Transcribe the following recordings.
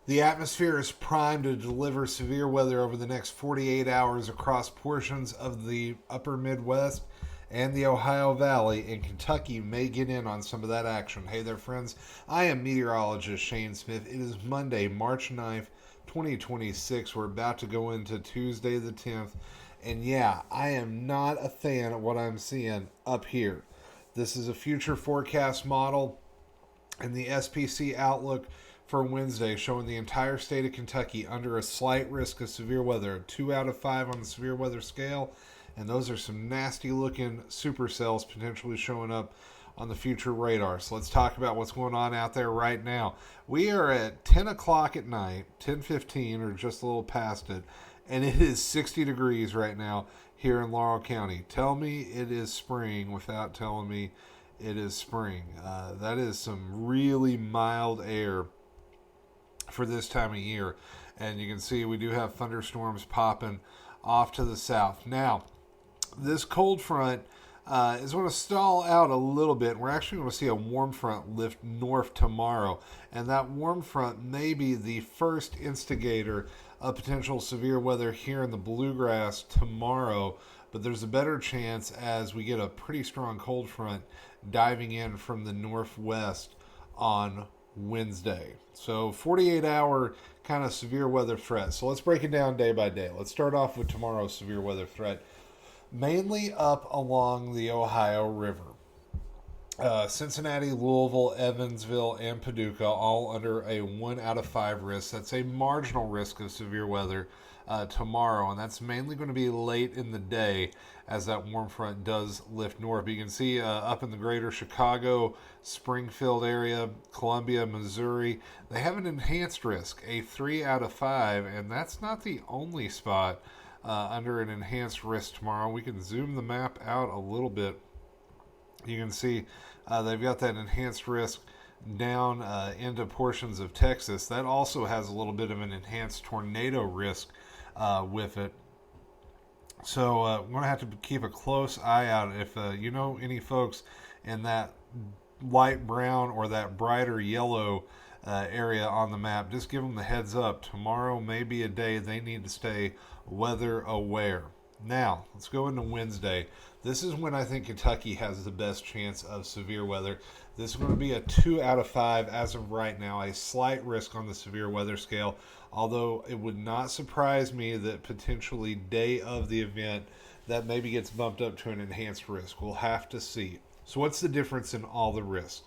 The atmosphere is primed to deliver severe weather over the next 48 hours across portions of the upper Midwest and the Ohio Valley, and Kentucky may get in on some of that action. Hey there, friends. I am meteorologist Shane Smith. It is Monday, March 9th, 2026. We're about to go into Tuesday the 10th. And yeah, I am not a fan of what I'm seeing up here. This is a future forecast model, and the SPC outlook for Wednesday showing the entire state of Kentucky under a slight risk of severe weather, 2 out of 5 on the severe weather scale, and those are some nasty looking supercells potentially showing up on the future radar. So let's talk about what's going on out there right now. We are at 10 o'clock at night, 10:15 or just a little past it, and it is 60 degrees right now here in Laurel County. Tell me it is spring without telling me it is spring. That is some really mild air for this time of year. And you can see we do have thunderstorms popping off to the south. Now, this cold front is going to stall out a little bit. We're actually going to see a warm front lift north tomorrow. And that warm front may be the first instigator of potential severe weather here in the bluegrass tomorrow. But there's a better chance as we get a pretty strong cold front diving in from the northwest on Wednesday. So 48-hour kind of severe weather threat. So let's break it down day by day. Let's start off with tomorrow's severe weather threat. Mainly up along the Ohio River. Cincinnati, Louisville, Evansville, and Paducah all under a 1 out of 5 risk. That's a marginal risk of severe weather tomorrow, and that's mainly going to be late in the day as that warm front does lift north. But you can see up in the greater Chicago, Springfield area, Columbia, Missouri, they have an enhanced risk, a 3 out of 5, and that's not the only spot under an enhanced risk tomorrow. We can zoom the map out a little bit. You can see they've got that enhanced risk down into portions of Texas. That also has a little bit of an enhanced tornado risk with it. So we're going to have to keep a close eye out. If you know any folks in that light brown or that brighter yellow area on the map, just give them the heads up. Tomorrow may be a day they need to stay weather aware. Now, let's go into Wednesday. This is when I think Kentucky has the best chance of severe weather. This is going to be a 2 out of 5 as of right now, a slight risk on the severe weather scale, although it would not surprise me that potentially day of the event that maybe gets bumped up to an enhanced risk. We'll have to see. So what's the difference in all the risks?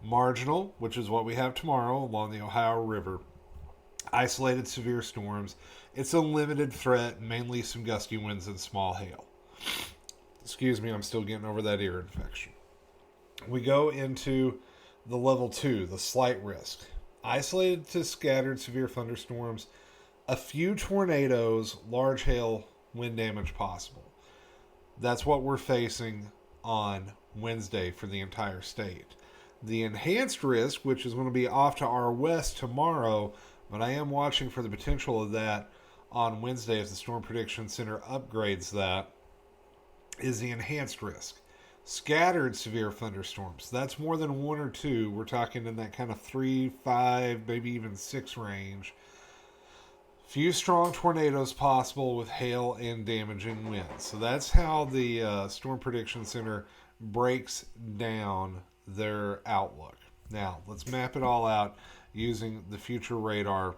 Marginal, which is what we have tomorrow along the Ohio River. Isolated severe storms. It's a limited threat, mainly some gusty winds and small hail. Excuse me, I'm still getting over that ear infection. We go into the level 2, the slight risk. Isolated to scattered severe thunderstorms, a few tornadoes, large hail, wind damage possible. That's what we're facing on Wednesday for the entire state. The enhanced risk, which is going to be off to our west tomorrow, but I am watching for the potential of that on Wednesday as the Storm Prediction Center upgrades that, is the enhanced risk. Scattered severe thunderstorms. That's more than 1 or 2. We're talking in that kind of 3, 5, maybe even 6 range. Few strong tornadoes possible with hail and damaging winds. So that's how the Storm Prediction Center breaks down their outlook. Now, let's map it all out using the future radar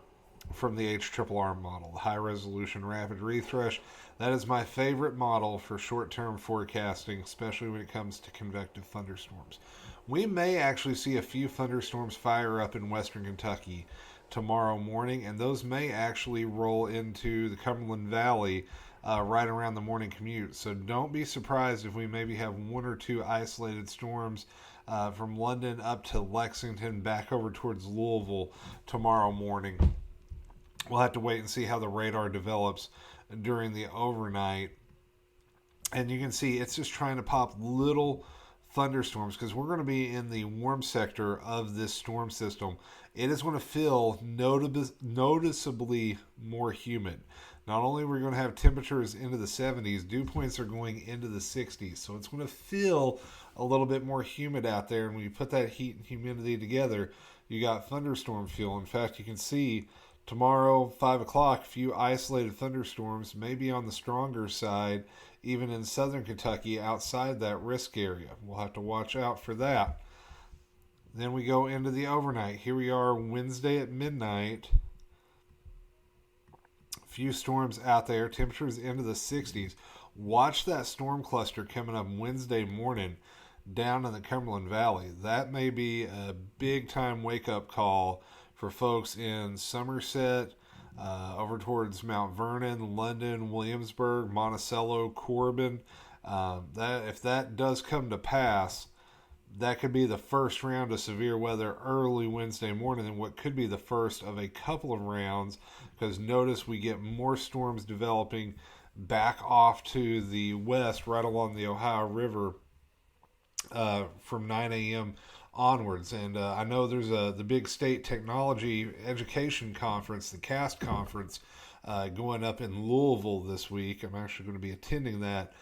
from the HRRR model, the high resolution rapid refresh. That is my favorite model for short-term forecasting, especially when it comes to convective thunderstorms. We may actually see a few thunderstorms fire up in western Kentucky tomorrow morning, and those may actually roll into the Cumberland Valley right around the morning commute. So don't be surprised if we maybe have 1 or 2 isolated storms from London up to Lexington, back over towards Louisville tomorrow morning. We'll have to wait and see how the radar develops during the overnight. And you can see it's just trying to pop little thunderstorms because we're going to be in the warm sector of this storm system. It is going to feel noticeably more humid. Not only are we going to have temperatures into the 70s, dew points are going into the 60s. So it's going to feel a little bit more humid out there. And when you put that heat and humidity together, you got thunderstorm fuel. In fact, you can see tomorrow, 5 o'clock, a few isolated thunderstorms, maybe on the stronger side, even in southern Kentucky outside that risk area. We'll have to watch out for that. Then we go into the overnight. Here we are Wednesday at midnight. A few storms out there, temperatures into the 60s. Watch that storm cluster coming up Wednesday morning down in the Cumberland Valley. That may be a big time wake up call for folks in Somerset, over towards Mount Vernon, London, Williamsburg, Monticello, Corbin. If that does come to pass, that could be the first round of severe weather early Wednesday morning, and what could be the first of a couple of rounds, because notice we get more storms developing back off to the west right along the Ohio River from 9 a.m. onwards. And I know there's the big state technology education conference, the CAST conference, going up in Louisville this week. I'm actually going to be attending that.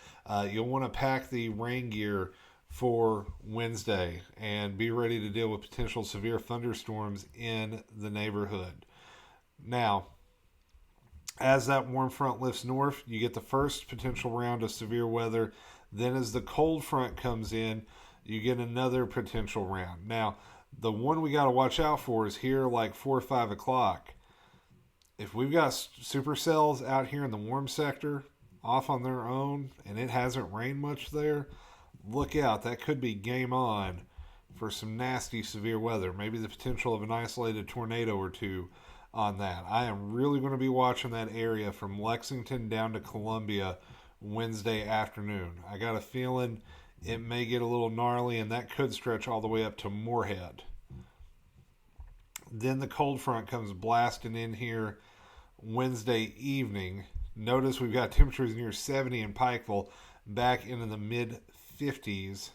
You'll want to pack the rain gear for Wednesday and be ready to deal with potential severe thunderstorms in the neighborhood. Now, as that warm front lifts north, you get the first potential round of severe weather. Then as the cold front comes in, you get another potential round. Now, the one we got to watch out for is here like 4 or 5 o'clock. If we've got supercells out here in the warm sector off on their own and it hasn't rained much there, look out. That could be game on for some nasty severe weather. Maybe the potential of an isolated tornado or two on that. I am really going to be watching that area from Lexington down to Columbia Wednesday afternoon. I got a feeling it may get a little gnarly, and that could stretch all the way up to Moorhead. Then the cold front comes blasting in here Wednesday evening. Notice we've got temperatures near 70 in Pikeville, back into the mid-50s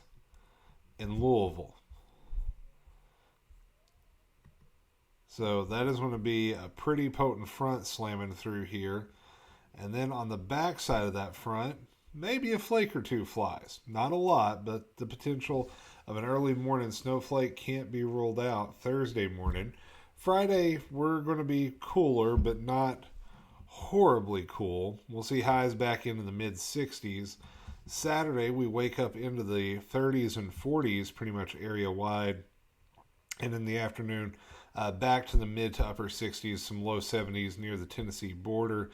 in Louisville. So that is going to be a pretty potent front slamming through here. And then on the back side of that front, maybe a flake or two flies. Not a lot, but the potential of an early morning snowflake can't be ruled out Thursday morning. Friday, we're going to be cooler, but not horribly cool. We'll see highs back into the mid-60s. Saturday, we wake up into the 30s and 40s pretty much area-wide. And in the afternoon, back to the mid to upper 60s, some low 70s near the Tennessee border.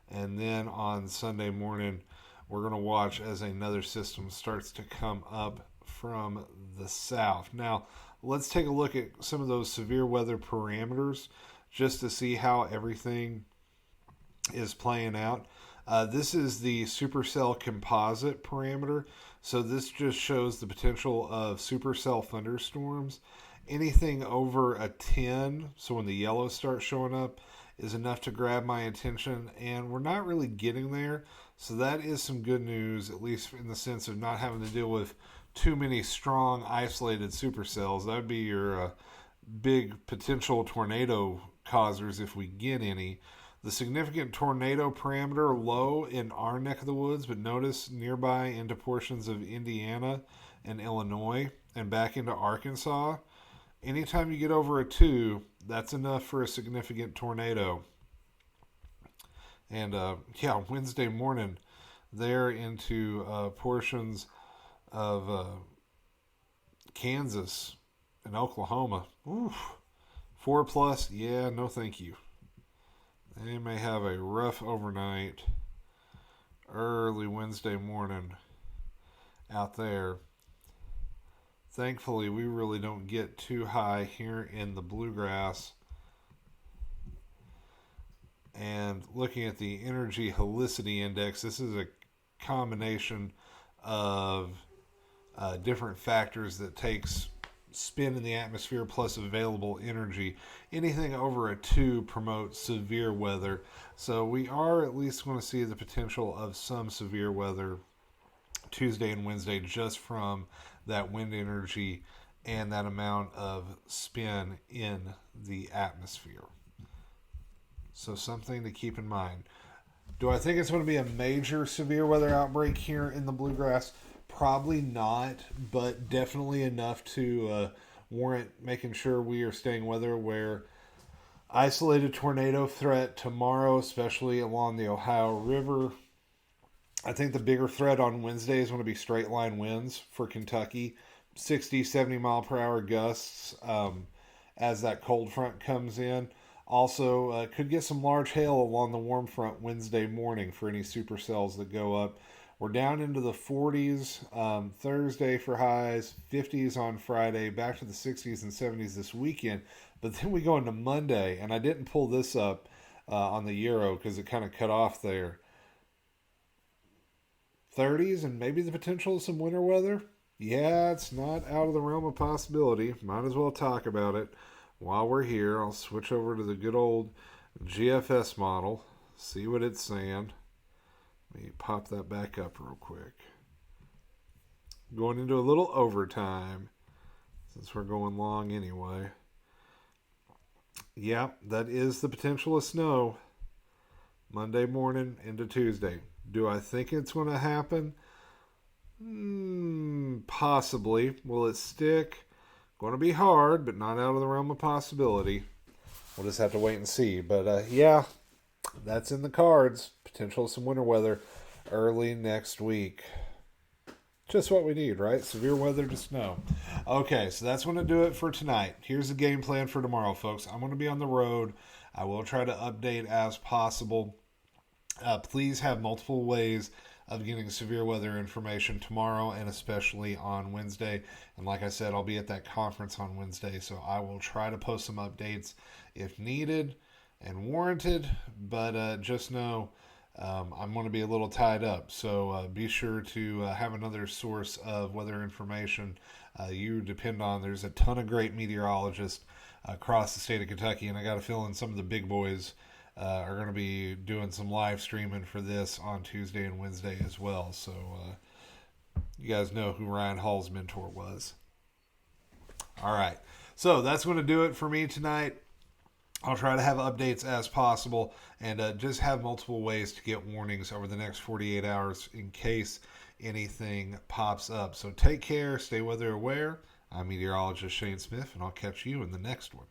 And then on Sunday morning, we're going to watch as another system starts to come up from the south. Now, let's take a look at some of those severe weather parameters just to see how everything is playing out. This is the supercell composite parameter. So this just shows the potential of supercell thunderstorms. Anything over a 10, so when the yellows start showing up, is enough to grab my attention, and we're not really getting there. So that is some good news, at least in the sense of not having to deal with too many strong isolated supercells. That would be your big potential tornado causers if we get any. The significant tornado parameter low in our neck of the woods, but notice nearby into portions of Indiana and Illinois and back into Arkansas. Anytime you get over a 2, that's enough for a significant tornado. And Wednesday morning, there into portions of Kansas and Oklahoma. Oof. 4+, yeah, no thank you. They may have a rough overnight, early Wednesday morning out there. Thankfully, we really don't get too high here in the bluegrass. And looking at the energy helicity index, this is a combination of different factors that takes spin in the atmosphere plus available energy. Anything over a 2 promotes severe weather. So we are at least going to see the potential of some severe weather Tuesday and Wednesday just from that wind energy and that amount of spin in the atmosphere. So something to keep in mind. Do I think it's going to be a major severe weather outbreak here in the bluegrass? Probably not, but definitely enough to warrant making sure we are staying weather aware. Isolated tornado threat tomorrow, especially along the Ohio River. I think the bigger threat on Wednesday is going to be straight line winds for Kentucky. 60, 70 mile per hour gusts as that cold front comes in. Also, could get some large hail along the warm front Wednesday morning for any supercells that go up. We're down into the 40s Thursday for highs, 50s on Friday, back to the 60s and 70s this weekend. But then we go into Monday, and I didn't pull this up on the Euro because it kind of cut off there. 30s and maybe the potential of some winter weather. Yeah, it's not out of the realm of possibility. Might as well talk about it while we're here. I'll switch over to the good old GFS model, see what it's saying. Let me pop that back up real quick. Going into a little overtime since we're going long anyway. Yeah, that is the potential of snow Monday morning into Tuesday. Do I think it's going to happen? Possibly. Will it stick? Going to be hard, but not out of the realm of possibility. We'll just have to wait and see. But yeah, that's in the cards. Potential of some winter weather early next week. Just what we need, right? Severe weather to snow. Okay, so that's going to do it for tonight. Here's the game plan for tomorrow, folks. I'm going to be on the road. I will try to update as possible. Please have multiple ways of getting severe weather information tomorrow and especially on Wednesday. And like I said, I'll be at that conference on Wednesday, so I will try to post some updates if needed and warranted. But just know I'm going to be a little tied up, so be sure to have another source of weather information you depend on. There's a ton of great meteorologists across the state of Kentucky, and I got a feeling some of the big boys are going to be doing some live streaming for this on Tuesday and Wednesday as well. So you guys know who Ryan Hall's mentor was. All right. So that's going to do it for me tonight. I'll try to have updates as possible and just have multiple ways to get warnings over the next 48 hours in case anything pops up. So take care. Stay weather aware. I'm meteorologist Shane Smith, and I'll catch you in the next one.